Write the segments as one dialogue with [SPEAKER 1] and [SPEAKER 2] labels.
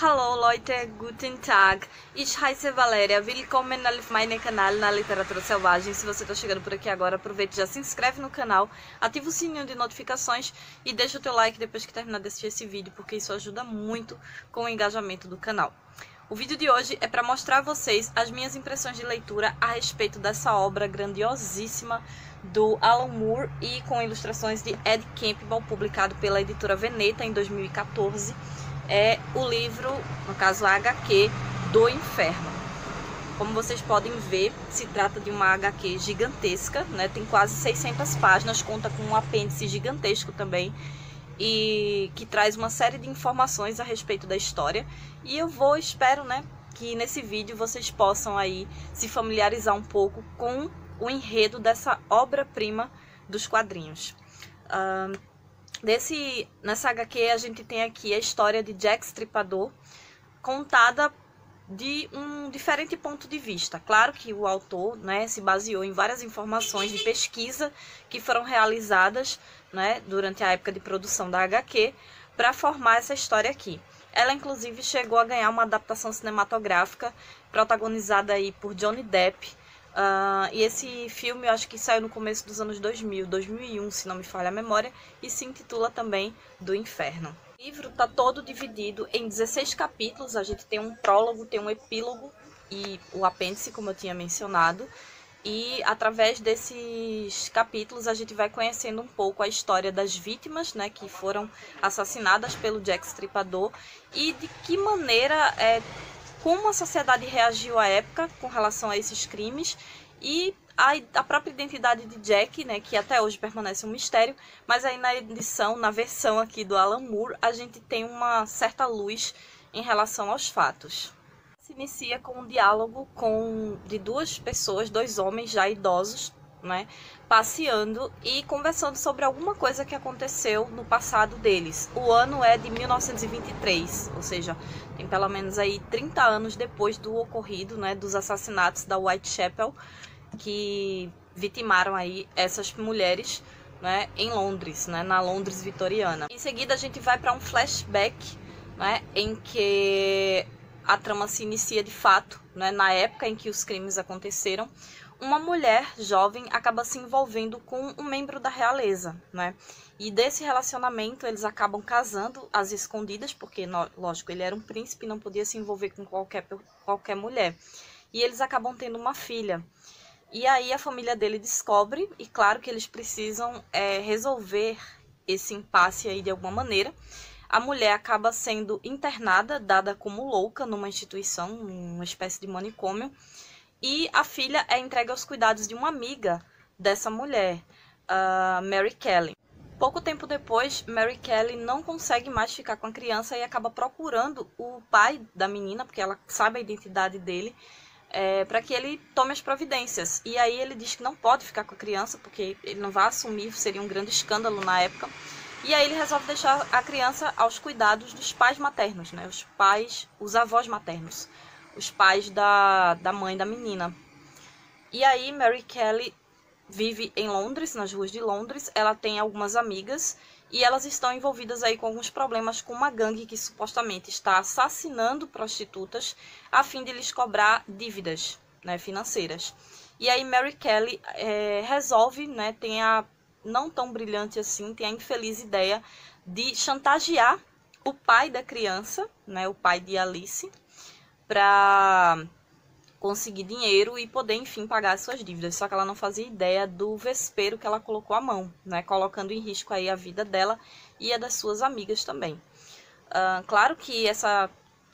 [SPEAKER 1] Hallo Leute, guten Tag. Ich heiße Valéria. Willkommen auf meinem canal na Literatura Selvagem. Se você está chegando por aqui agora, aproveite, já se inscreve no canal, ativa o sininho de notificações e deixa o teu like depois que terminar de assistir esse vídeo, porque isso ajuda muito com o engajamento do canal. O vídeo de hoje é para mostrar a vocês as minhas impressões de leitura a respeito dessa obra grandiosíssima do Alan Moore e com ilustrações de Ed Campbell, publicado pela editora Veneta em 2014. É o livro, no caso a HQ, do Inferno. Como vocês podem ver, se trata de uma HQ gigantesca, né? Tem quase 600 páginas, conta com um apêndice gigantesco também, e que traz uma série de informações a respeito da história. E espero, né, que nesse vídeo vocês possam aí se familiarizar um pouco com o enredo dessa obra-prima dos quadrinhos. Nessa HQ a gente tem aqui a história de Jack Stripador, contada de um diferente ponto de vista. Claro que o autor, né, se baseou em várias informações de pesquisa que foram realizadas, né, durante a época de produção da HQ para formar essa história aqui. Ela inclusive chegou a ganhar uma adaptação cinematográfica protagonizada aí por Johnny Depp. E esse filme eu acho que saiu no começo dos anos 2000, 2001, se não me falha a memória, e se intitula também Do Inferno. O livro está todo dividido em 16 capítulos. A gente tem um prólogo, tem um epílogo e o apêndice, como eu tinha mencionado. E através desses capítulos a gente vai conhecendo um pouco a história das vítimas, né, que foram assassinadas pelo Jack Stripador e de que maneira como a sociedade reagiu à época com relação a esses crimes e a própria identidade de Jack, né, que até hoje permanece um mistério, mas aí na versão aqui do Alan Moore, a gente tem uma certa luz em relação aos fatos. Se inicia com um diálogo de duas pessoas, dois homens já idosos, né, passeando e conversando sobre alguma coisa que aconteceu no passado deles. O ano é de 1923, ou seja, tem pelo menos aí 30 anos depois do ocorrido, né, dos assassinatos da Whitechapel, que vitimaram aí essas mulheres, né, em Londres, né, na Londres vitoriana. Em seguida a gente vai para um flashback, né, em que a trama se inicia de fato, né, na época em que os crimes aconteceram. Uma mulher jovem acaba se envolvendo com um membro da realeza, né? E desse relacionamento eles acabam casando às escondidas, porque, lógico, ele era um príncipe e não podia se envolver com qualquer mulher. E eles acabam tendo uma filha. E aí a família dele descobre, e claro que eles precisam resolver esse impasse aí de alguma maneira. A mulher acaba sendo internada, dada como louca numa instituição, uma espécie de manicômio. E a filha é entregue aos cuidados de uma amiga dessa mulher, Mary Kelly. Pouco tempo depois, Mary Kelly não consegue mais ficar com a criança e acaba procurando o pai da menina, porque ela sabe a identidade dele, para que ele tome as providências. E aí ele diz que não pode ficar com a criança, porque ele não vai assumir, seria um grande escândalo na época. E aí ele resolve deixar a criança aos cuidados dos pais maternos, né? Os avós maternos. Os pais da mãe da menina. E aí Mary Kelly vive em Londres, nas ruas de Londres. Ela tem algumas amigas e elas estão envolvidas aí com alguns problemas com uma gangue que supostamente está assassinando prostitutas a fim de lhes cobrar dívidas, né, financeiras. E aí Mary Kelly resolve, né, tem a não tão brilhante assim, tem a infeliz ideia de chantagear o pai da criança, né, o pai de Alice, para conseguir dinheiro e poder, enfim, pagar as suas dívidas. Só que ela não fazia ideia do vespeiro que ela colocou à mão, né? Colocando em risco aí a vida dela e a das suas amigas também. Claro que essa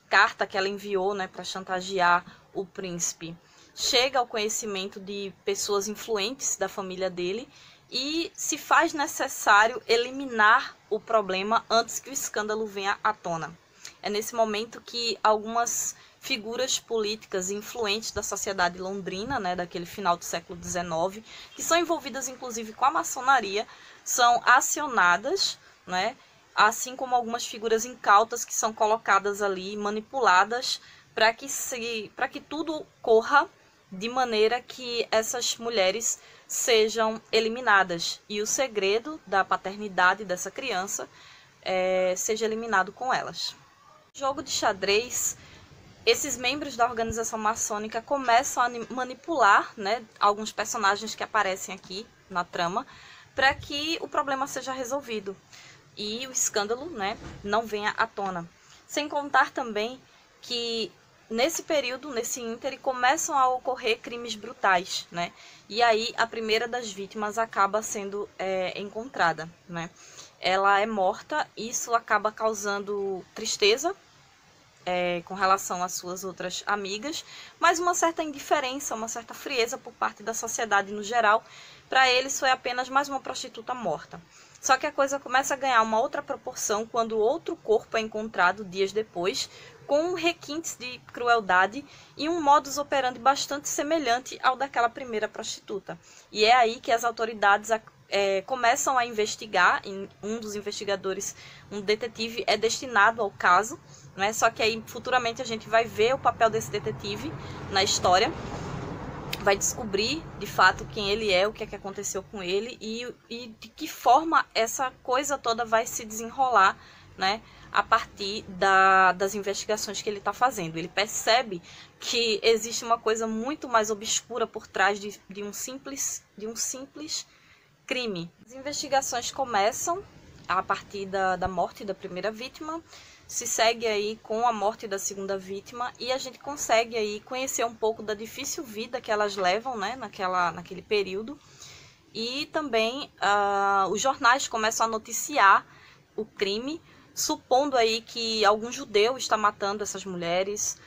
[SPEAKER 1] carta que ela enviou, né, para chantagear o príncipe chega ao conhecimento de pessoas influentes da família dele e se faz necessário eliminar o problema antes que o escândalo venha à tona. É nesse momento que algumas figuras políticas influentes da sociedade londrina, né, daquele final do século XIX, que são envolvidas inclusive com a maçonaria, são acionadas, né, assim como algumas figuras incautas que são colocadas ali, manipuladas, para que tudo corra de maneira que essas mulheres sejam eliminadas e o segredo da paternidade dessa criança seja eliminado com elas. Jogo de xadrez, esses membros da organização maçônica começam a manipular, né, alguns personagens que aparecem aqui na trama, para que o problema seja resolvido e o escândalo, né, não venha à tona. Sem contar também que nesse período, nesse íntere, começam a ocorrer crimes brutais, né? E aí a primeira das vítimas acaba sendo encontrada, né? Ela é morta, isso acaba causando tristeza com relação às suas outras amigas, mas uma certa indiferença, uma certa frieza por parte da sociedade no geral. Para eles foi apenas mais uma prostituta morta. Só que a coisa começa a ganhar uma outra proporção quando outro corpo é encontrado dias depois, com requintes de crueldade e um modus operandi bastante semelhante ao daquela primeira prostituta. E é aí que as autoridades começam a investigar, e um dos investigadores, um detetive, é destinado ao caso, né? Só que aí futuramente a gente vai ver o papel desse detetive na história, vai descobrir de fato quem ele é, o que é que aconteceu com ele e de que forma essa coisa toda vai se desenrolar, né, a partir das investigações que ele está fazendo. Ele percebe que existe uma coisa muito mais obscura por trás de um simples crime. As investigações começam a partir da morte da primeira vítima, se segue aí com a morte da segunda vítima e a gente consegue aí conhecer um pouco da difícil vida que elas levam, né, naquele período. E também os jornais começam a noticiar o crime, supondo aí que algum judeu está matando essas mulheres.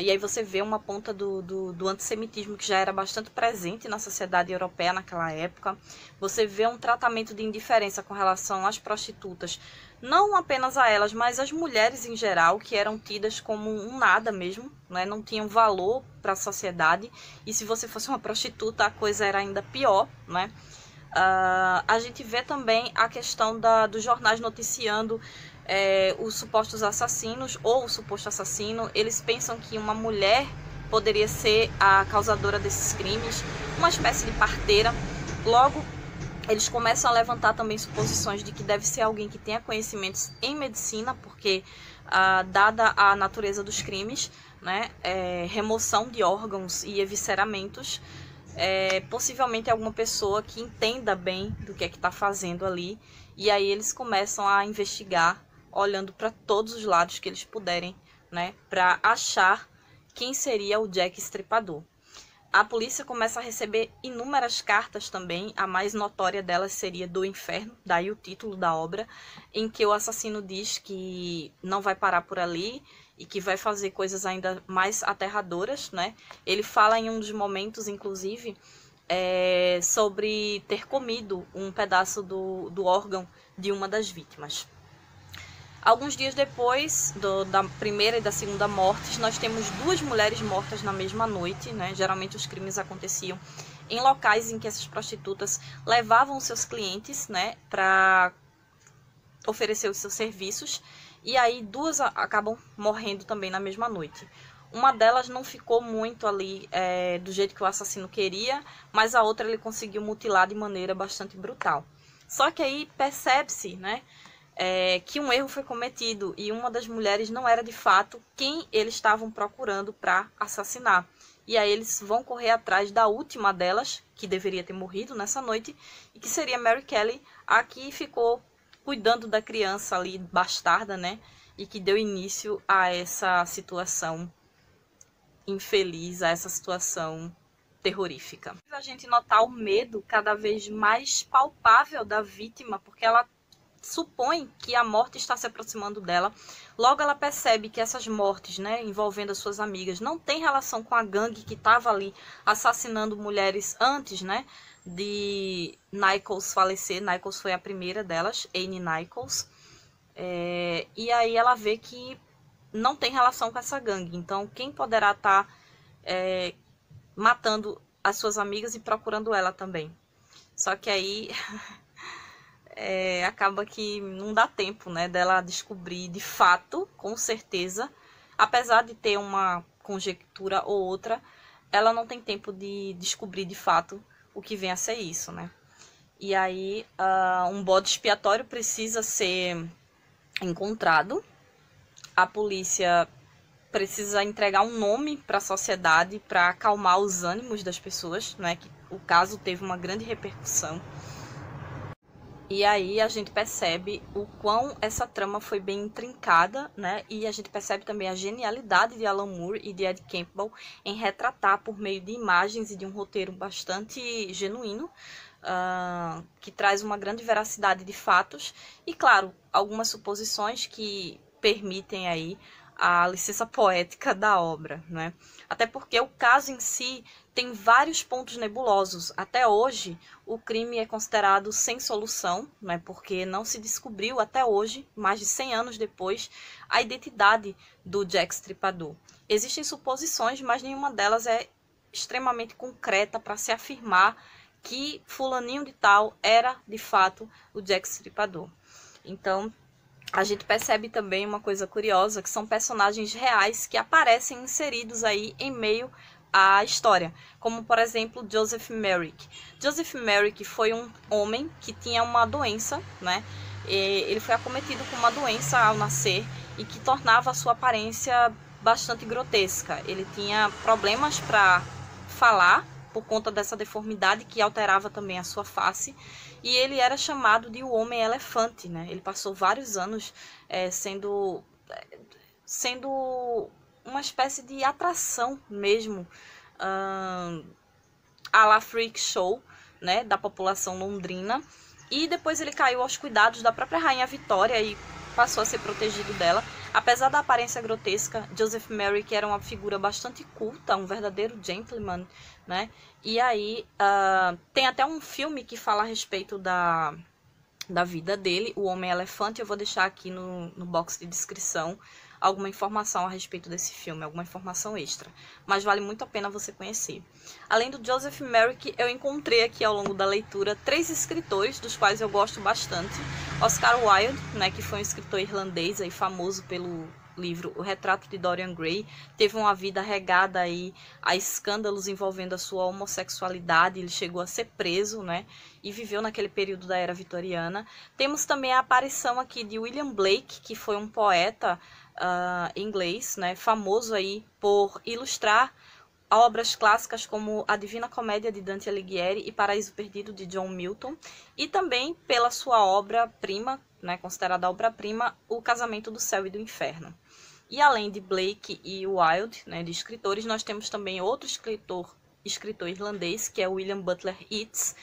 [SPEAKER 1] E aí você vê uma ponta do antissemitismo que já era bastante presente na sociedade europeia naquela época. Você vê um tratamento de indiferença com relação às prostitutas, não apenas a elas, mas às mulheres em geral, que eram tidas como um nada mesmo, né? Não tinham valor para a sociedade. E se você fosse uma prostituta, a coisa era ainda pior, né? A gente vê também a questão dos jornais noticiando os supostos assassinos ou o suposto assassino. Eles pensam que uma mulher poderia ser a causadora desses crimes, uma espécie de parteira. Logo, eles começam a levantar também suposições de que deve ser alguém que tenha conhecimentos em medicina, porque dada a natureza dos crimes, né, remoção de órgãos e evisceramentos, possivelmente alguma pessoa que entenda bem do que é que está fazendo ali. E aí eles começam a investigar, olhando para todos os lados que eles puderem, né, para achar quem seria o Jack Estripador. A polícia começa a receber inúmeras cartas também, a mais notória delas seria do Inferno, daí o título da obra, em que o assassino diz que não vai parar por ali e que vai fazer coisas ainda mais aterradoras, né? Ele fala em um dos momentos, inclusive, sobre ter comido um pedaço do órgão de uma das vítimas. Alguns dias depois da primeira e da segunda mortes, nós temos duas mulheres mortas na mesma noite, né? Geralmente os crimes aconteciam em locais em que essas prostitutas levavam seus clientes, né, para oferecer os seus serviços, e aí duas acabam morrendo também na mesma noite. Uma delas não ficou muito ali do jeito que o assassino queria, mas a outra ele conseguiu mutilar de maneira bastante brutal. Só que aí percebe-se, né, que um erro foi cometido e uma das mulheres não era de fato quem eles estavam procurando para assassinar. E aí eles vão correr atrás da última delas, que deveria ter morrido nessa noite, e que seria Mary Kelly, a que ficou cuidando da criança ali, bastarda, né? E que deu início a essa situação infeliz, a essa situação terrorífica. A gente notar o medo cada vez mais palpável da vítima, porque ela supõe que a morte está se aproximando dela. Logo ela percebe que essas mortes, né, envolvendo as suas amigas, não tem relação com a gangue que estava ali assassinando mulheres antes, né, de Nichols falecer. Nichols foi a primeira delas, Anne Nichols. E aí ela vê que não tem relação com essa gangue. Então quem poderá estar matando as suas amigas e procurando ela também? Só que aí acaba que não dá tempo, né, dela descobrir de fato, com certeza. Apesar de ter uma conjectura ou outra, ela não tem tempo de descobrir de fato o que vem a ser isso, né? E aí um bode expiatório precisa ser encontrado. a polícia precisa entregar um nome para a sociedade para acalmar os ânimos das pessoas, né? Que o caso teve uma grande repercussão. E aí a gente percebe o quão essa trama foi bem intrincada, né? E a gente percebe também a genialidade de Alan Moore e de Ed Campbell em retratar por meio de imagens e de um roteiro bastante genuíno, que traz uma grande veracidade de fatos e, claro, algumas suposições que permitem aí a licença poética da obra, né? Até porque o caso em si tem vários pontos nebulosos. Até hoje, o crime é considerado sem solução, né? Porque não se descobriu até hoje, mais de 100 anos depois, a identidade do Jack Stripador. Existem suposições, mas nenhuma delas é extremamente concreta para se afirmar que fulaninho de tal era, de fato, o Jack Stripador. Então, a gente percebe também uma coisa curiosa, que são personagens reais que aparecem inseridos aí em meio à história, como, por exemplo, Joseph Merrick. Joseph Merrick foi um homem que tinha uma doença, né? Ele foi acometido com uma doença ao nascer e que tornava a sua aparência bastante grotesca. Ele tinha problemas para falar por conta dessa deformidade que alterava também a sua face, e ele era chamado de o Homem-Elefante, né? Ele passou vários anos sendo uma espécie de atração mesmo, à la freak show, né, da população londrina, e depois ele caiu aos cuidados da própria Rainha Vitória e passou a ser protegido dela. Apesar da aparência grotesca, Joseph Merrick era uma figura bastante culta, um verdadeiro gentleman, né? E aí tem até um filme que fala a respeito da vida dele, O Homem-Elefante. Eu vou deixar aqui no box de descrição alguma informação a respeito desse filme, alguma informação extra. Mas vale muito a pena você conhecer. Além do Joseph Merrick, eu encontrei aqui ao longo da leitura 3 escritores, dos quais eu gosto bastante. Oscar Wilde, né, que foi um escritor irlandês aí, famoso pelo livro O Retrato de Dorian Gray, teve uma vida regada aí a escândalos envolvendo a sua homossexualidade. Ele chegou a ser preso, né, e viveu naquele período da era vitoriana. Temos também a aparição aqui de William Blake, que foi um poeta inglês, né, famoso aí por ilustrar obras clássicas como A Divina Comédia de Dante Alighieri e Paraíso Perdido de John Milton, e também pela sua obra-prima, né, considerada obra-prima, O Casamento do Céu e do Inferno. E além de Blake e Wilde, né, de escritores, nós temos também outro escritor irlandês, que é William Butler Yeats,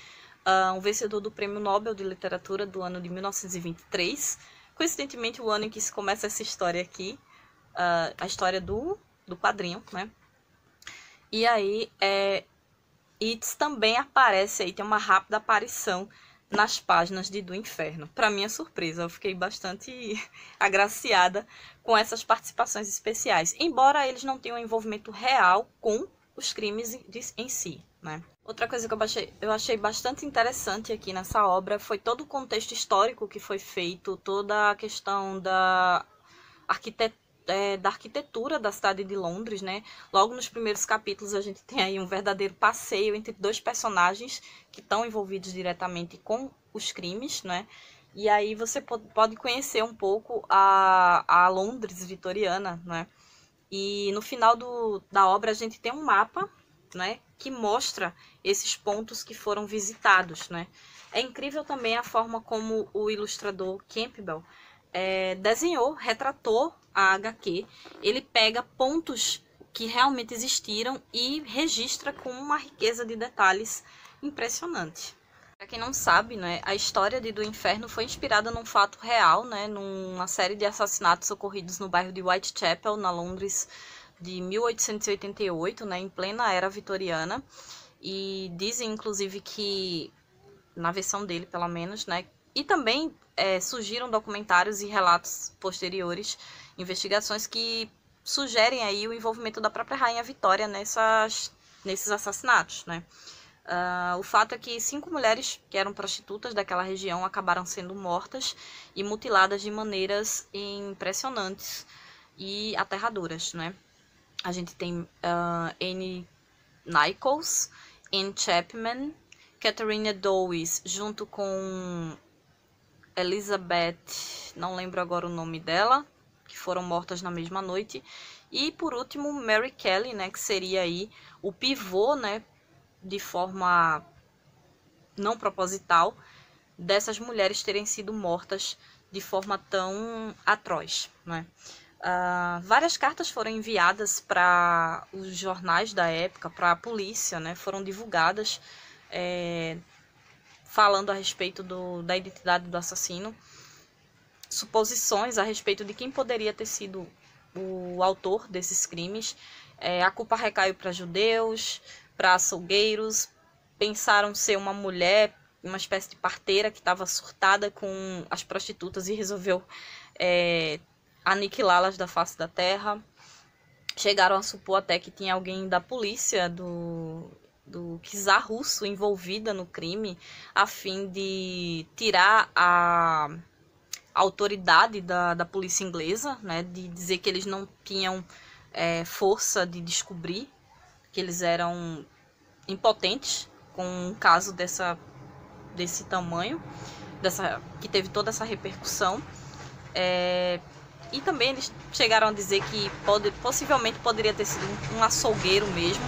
[SPEAKER 1] um vencedor do Prêmio Nobel de Literatura do ano de 1923, coincidentemente o ano em que se começa essa história aqui, a história do quadrinho, né? E aí, Yeats também aparece aí, tem uma rápida aparição nas páginas de Do Inferno. Para minha surpresa, eu fiquei bastante agraciada com essas participações especiais, embora eles não tenham envolvimento real com os crimes em si, né? Outra coisa que eu achei bastante interessante aqui nessa obra foi todo o contexto histórico que foi feito, toda a questão da arquitetura da cidade de Londres, né? Logo nos primeiros capítulos a gente tem aí um verdadeiro passeio entre 2 personagens que estão envolvidos diretamente com os crimes, né? E aí você pode conhecer um pouco a Londres vitoriana, né? E no final da obra a gente tem um mapa, né, que mostra esses pontos que foram visitados, né? É incrível também a forma como o ilustrador Campbell desenhou, retratou a HQ. Ele pega pontos que realmente existiram e registra com uma riqueza de detalhes impressionante. Para quem não sabe, né, a história de Do Inferno foi inspirada num fato real, né, numa série de assassinatos ocorridos no bairro de Whitechapel, na Londres de 1888, né, em plena era vitoriana. E dizem, inclusive, que, na versão dele, pelo menos, né, e também surgiram documentários e relatos posteriores, investigações que sugerem aí o envolvimento da própria Rainha Vitória nesses assassinatos, né. O fato é que 5 mulheres que eram prostitutas daquela região acabaram sendo mortas e mutiladas de maneiras impressionantes e aterradoras, né. A gente tem Anne Nichols, Anne Chapman, Catherine Dowes, junto com Elizabeth, não lembro agora o nome dela, que foram mortas na mesma noite. E por último, Mary Kelly, né, que seria aí o pivô, né, de forma não proposital, dessas mulheres terem sido mortas de forma tão atroz, né? Várias cartas foram enviadas para os jornais da época, para a polícia, né? Foram divulgadas falando a respeito da identidade do assassino, suposições a respeito de quem poderia ter sido o autor desses crimes. A culpa recaiu para judeus, para açougueiros, pensaram ser uma mulher, uma espécie de parteira que estava surtada com as prostitutas e resolveu aniquilá-las da face da terra. Chegaram a supor até que tinha alguém da polícia do czar russo envolvida no crime, a fim de tirar a autoridade da polícia inglesa, né, de dizer que eles não tinham força de descobrir, que eles eram impotentes com um caso desse tamanho, que teve toda essa repercussão. E também eles chegaram a dizer que possivelmente poderia ter sido um açougueiro mesmo,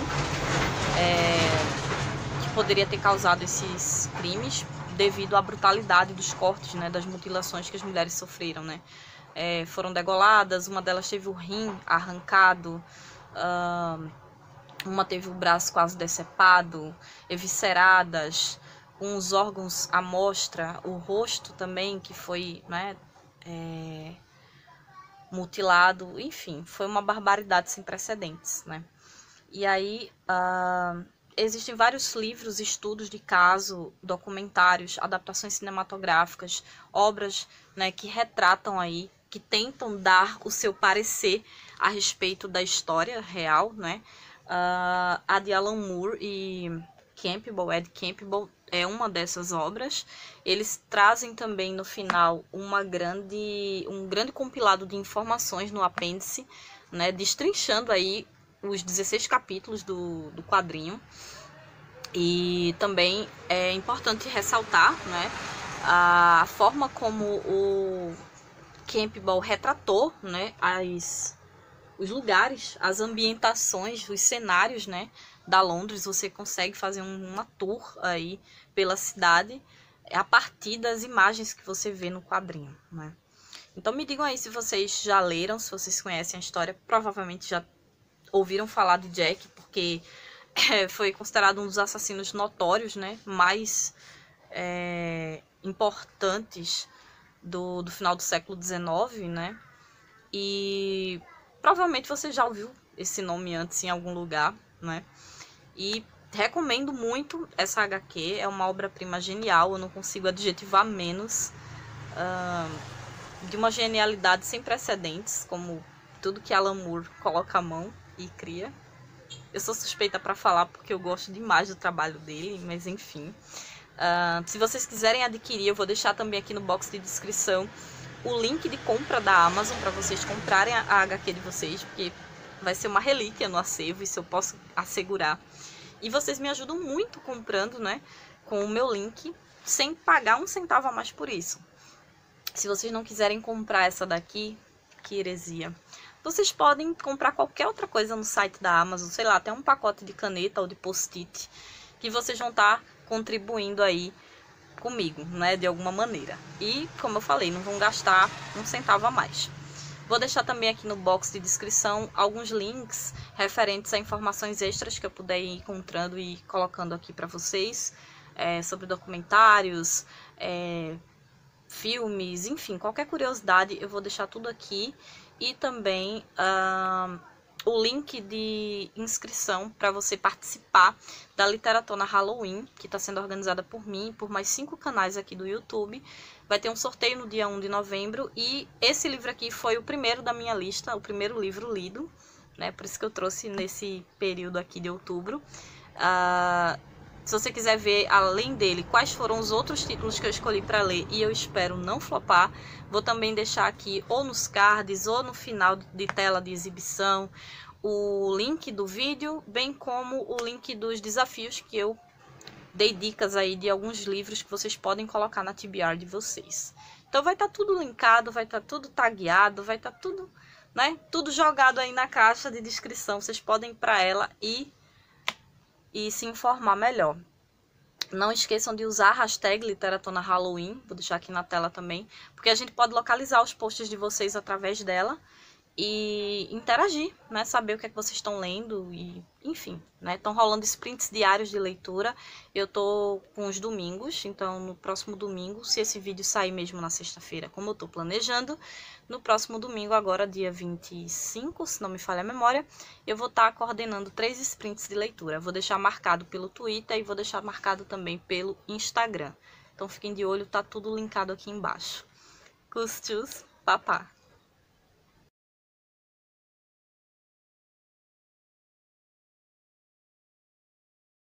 [SPEAKER 1] que poderia ter causado esses crimes devido à brutalidade dos cortes, né, das mutilações que as mulheres sofreram, né. Foram degoladas, uma delas teve o rim arrancado, uma teve o braço quase decepado, evisceradas, com os órgãos à mostra, o rosto também que foi, né, mutilado, enfim, foi uma barbaridade sem precedentes, né. E aí existem vários livros, estudos de caso, documentários, adaptações cinematográficas, obras, né, que retratam aí, que tentam dar o seu parecer a respeito da história real, né. A de Alan Moore e Ed Campbell é uma dessas obras. Eles trazem também no final um grande compilado de informações no apêndice, né, destrinchando aí os 16 capítulos do quadrinho. E também é importante ressaltar, né, a forma como o Campbell retratou, né, os lugares, as ambientações, os cenários, né, da Londres. Você consegue fazer uma tour aí pela cidade a partir das imagens que você vê no quadrinho, né. Então me digam aí se vocês já leram, se vocês conhecem a história. Provavelmente já ouviram falar de Jack, porque foi considerado um dos assassinos notórios, né, mais importantes do final do século XIX, né, e provavelmente você já ouviu esse nome antes em algum lugar, né, e recomendo muito essa HQ, é uma obra-prima genial, eu não consigo adjetivar menos, de uma genialidade sem precedentes, como tudo que Alan Moore coloca a mão e cria. Eu sou suspeita para falar porque eu gosto demais do trabalho dele, mas enfim. Se vocês quiserem adquirir, eu vou deixar também aqui no box de descrição o link de compra da Amazon para vocês comprarem a HQ de vocês, porque vai ser uma relíquia no acervo, isso eu posso assegurar. E vocês me ajudam muito comprando, né, com o meu link, sem pagar um centavo a mais por isso. Se vocês não quiserem comprar essa daqui, que heresia, vocês podem comprar qualquer outra coisa no site da Amazon, sei lá, até um pacote de caneta ou de post-it, que vocês vão estar contribuindo aí comigo, né, de alguma maneira. E, como eu falei, não vão gastar um centavo a mais. Vou deixar também aqui no box de descrição alguns links referentes a informações extras que eu puder ir encontrando e colocando aqui para vocês, sobre documentários, filmes, enfim, qualquer curiosidade eu vou deixar tudo aqui. E também o link de inscrição para você participar da Literatona Halloween, que está sendo organizada por mim e por mais 5 canais aqui do YouTube. Vai ter um sorteio no dia 1 de novembro e esse livro aqui foi o primeiro da minha lista, o primeiro livro lido, né? Por isso que eu trouxe nesse período aqui de outubro. Se você quiser ver, além dele, quais foram os outros títulos que eu escolhi para ler e eu espero não flopar, vou também deixar aqui ou nos cards ou no final de tela de exibição o link do vídeo, bem como o link dos desafios que eu dei dicas aí de alguns livros que vocês podem colocar na TBR de vocês. Então vai estar tudo linkado, vai estar tudo tagueado, vai estar tudo, né? Tudo jogado aí na caixa de descrição. Vocês podem ir para ela e se informar melhor. Não esqueçam de usar a hashtag Literatona Halloween, vou deixar aqui na tela também, porque a gente pode localizar os posts de vocês através dela e interagir, né? Saber o que é que vocês estão lendo e, enfim, né? Estão rolando sprints diários de leitura. Eu tô com os domingos, então no próximo domingo, se esse vídeo sair mesmo na sexta-feira, como eu tô planejando, no próximo domingo, agora dia 25, se não me falha a memória, eu vou estar coordenando 3 sprints de leitura. Vou deixar marcado pelo Twitter e vou deixar marcado também pelo Instagram. Então fiquem de olho, tá tudo linkado aqui embaixo. Custos, papá!